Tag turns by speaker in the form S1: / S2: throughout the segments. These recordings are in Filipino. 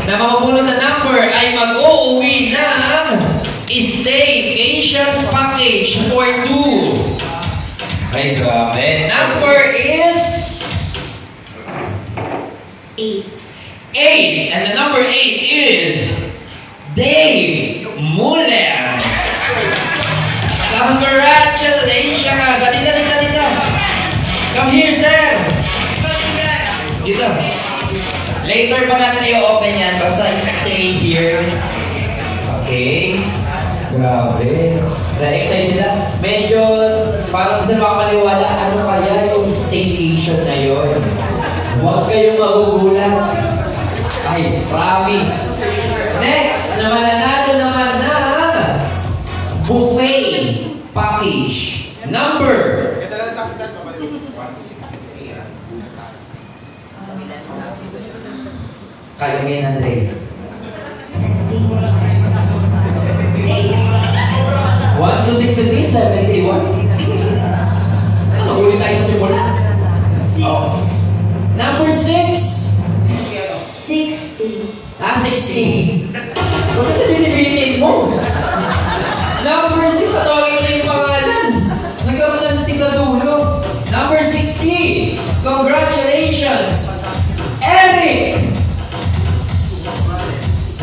S1: na mapupulot na number ay mag-uuwi ng staycation package for 2. Ay, grabe. Number is
S2: 8.
S1: 8. And the number 8 is Dave Muller. Congratulations! Dito. Come here, sir. Dito. Later pa natin i-open yan. Basta stay here. Okay. Grabe. Na-excite sila. Medyo parang sa makapaniwala, ano kaya yung staycation na yun? Huwag kayong magugulat. Ay, promise. Next, namananalo naman na buffet package. Number. Kaya mo yan, Andre. 1 to 63, 71. Ano, ulit tayo sa simula? Oh. Number 6.
S2: 60.
S1: 60. Huwag kasi binibitin mo. Number 6, patawagin mo na yung pangalan. Nagkaroon na natin sa dulo. Number 60. Congratulations, Eric!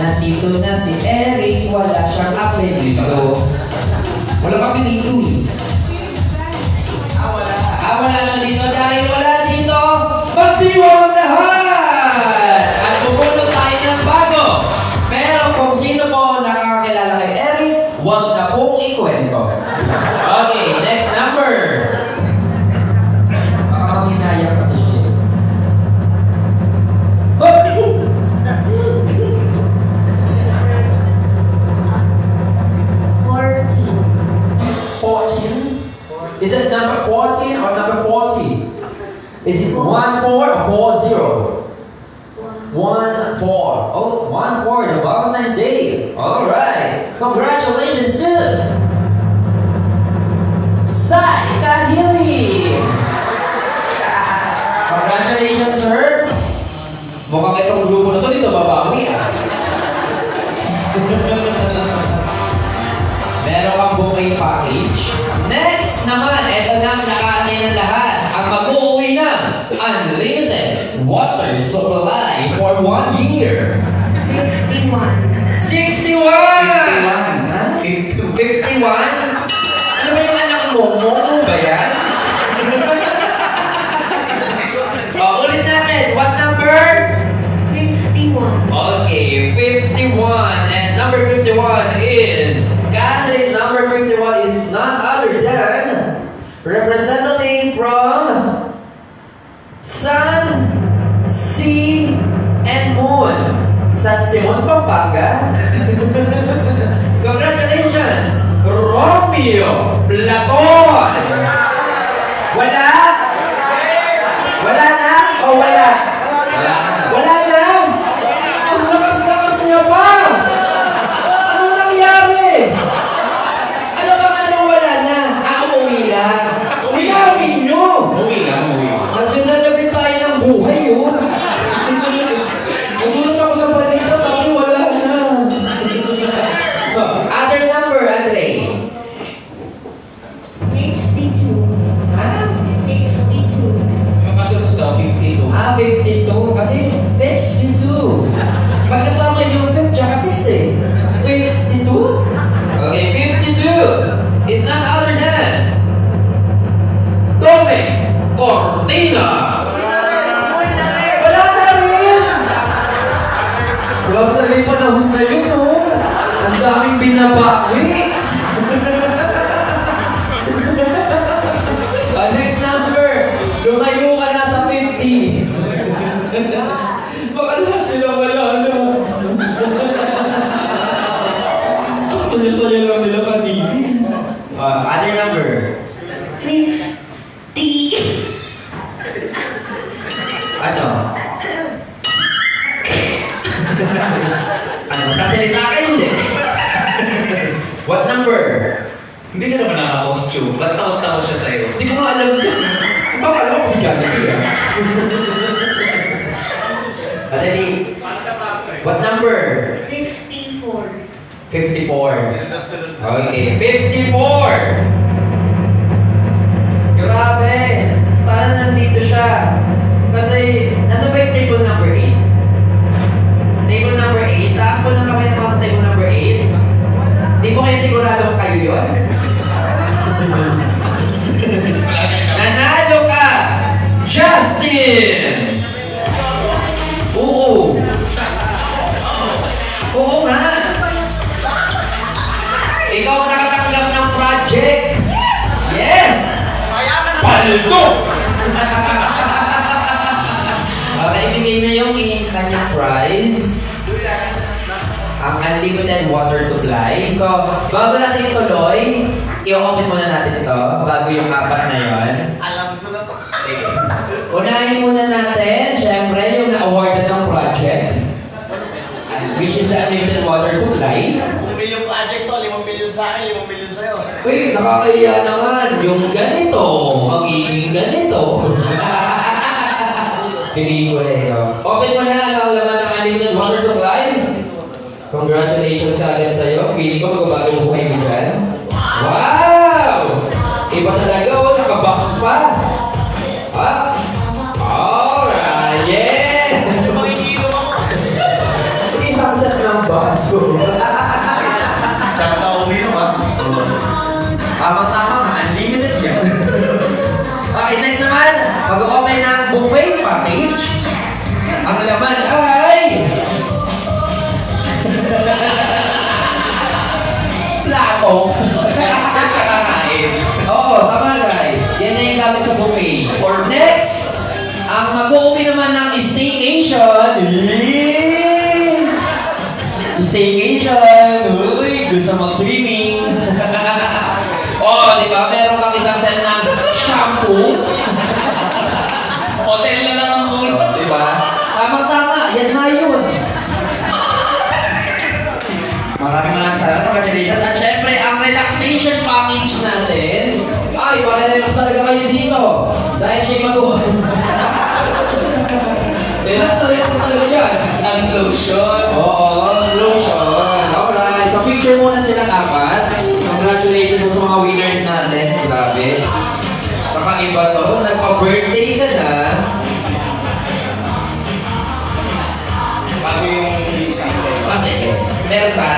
S1: Nandito na si Eric. Wala siyang apelyido. Wala pa apelyido eh. Wala siya dito dahil wala dito. Magdiwang lahat! At pupulot tayo ng bago. Pero kung sino po nakakakilala kay Eric, huwag na pong ikwento. Okay, next number. Baka maghinayang kasi siya. Oh! 14? Is it number 14 or number 40? Is it 1-4 or 4-0? 1-4. Oh, 1-4, the Valentine's Day. Alright. Congratulations to Sai Kahili. Congratulations, sir. Mukhang itong grupo na to dito babawi ah. Meron kang bouquet package. Next naman, ito na ang nakaantay ng lahat. Ang mag-uuwi ng unlimited water supply for 1 year.
S2: 61.
S1: 61! 51? Ano ba yung anak mo? Momo ba yan? Ulit natin. What number?
S2: 51.
S1: Okay, 51. And number 51 is... Catholic number 51 is none other than representative from Sun, Sea, and Moon. San Simon, Pampanga. Congratulations, Romeo Platon. Wala? Wala na? O wala? Wala na? Ang lakas-lakas niya pa! Anong nangyari? Ano ba nga nang wala na? Umuwi lang. Uyawin nyo! Umuwi lang. Nagsisalabi tayo ng buhay, yun. Nagulat ako sa balita, sabi wala na. Other number, Andre.
S2: 52.
S1: Ha?
S2: 62.
S3: Yung kasunod daw, 52.
S1: 52. Kasi 52. Magkasama yung 5 tsaka 6 eh. 52? Okay, 52 is none other than Tome Cortina. Wala na rin! Wala pa talaga yung panahon na yun, oh. Ang daming binabawi. Next number. Lumayo ka na sa 50. Baka lahat sila wala, ano? Saya-saya lang nila kanini. Other number.
S2: 50.
S1: Ano? Ano? Kasalita ka hindi? What number?
S3: Hindi ka naman naka-costume. Ba't takot-takot siya sa'yo?
S1: Hindi ko nga alam yun. Baka alam ko si Jollibee ah. Ready? What number?
S2: 64.
S1: 54. Okay, 54! Grabe! Sana nandito siya. Kasi, nasa ba yung table number 8? Table number 8? Taas ko lang kami sa table number 8? Di mo kayo sigurado kayo yun? Nanalo ka! Justin! Oo! Oo nga! Ikaw ang nakatanggap ng project! Yes! Paldo! Okay, ibigay na yung kanyang prize. Ang unlimited water supply. So, bago natin ituloy, i-open muna natin ito bago yung apat na yon.
S3: Alam ko na to.
S1: Unahin muna natin, syempre, yung na-awardan ng project, which is the unlimited water supply.
S3: 1 million project to, 5 million sa akin, 5 million sa'yo.
S1: Uy, nakakaya naman. Yung ganito, magiging ganito. Pili ko na ito. Open mo na ang laman ng unlimited water supply. Congratulations ka agad sa'yo. Pili ko magbabago buhay mo dyan. Wow! Iba talaga, oh. Naka-box pa. Ah? Alright, yeah!
S3: Makikilo ako.
S1: Isang set ng baso.
S3: Tsaka na uminom ha.
S1: Tama-tama nga, unlimited yan. Okay, next naman, mag-open ng buffet package. Ang laman ay... Plato.
S3: Diyan siya kakain.
S1: Oo, sa bagay. Yan na yung gamit sa buffet. For next, ang mag-uuwi naman ng staycation. Staycation. Uy, gusto mag-swimming. Oh, di ba? Meron kang isang set ng shampoo.
S3: Hotel na lang ang muna.
S1: Di ba? Tama-tama. Yan na yun. Maraming salamat. Congratulations. At syempre, ang relaxation package natin. Ay, makirelax talaga kayo dito. Dahil siya mag-uwan. Relax talaga yan.
S3: Ang lotion.
S1: Oo, lotion. Alright. So, picture muna silang apat. Congratulations sa mga winners natin. Grabe. Kakaiba to. Nagpa-birthday ka na.
S3: Bago yung isang sa'yo.
S1: Kasi, meron ka?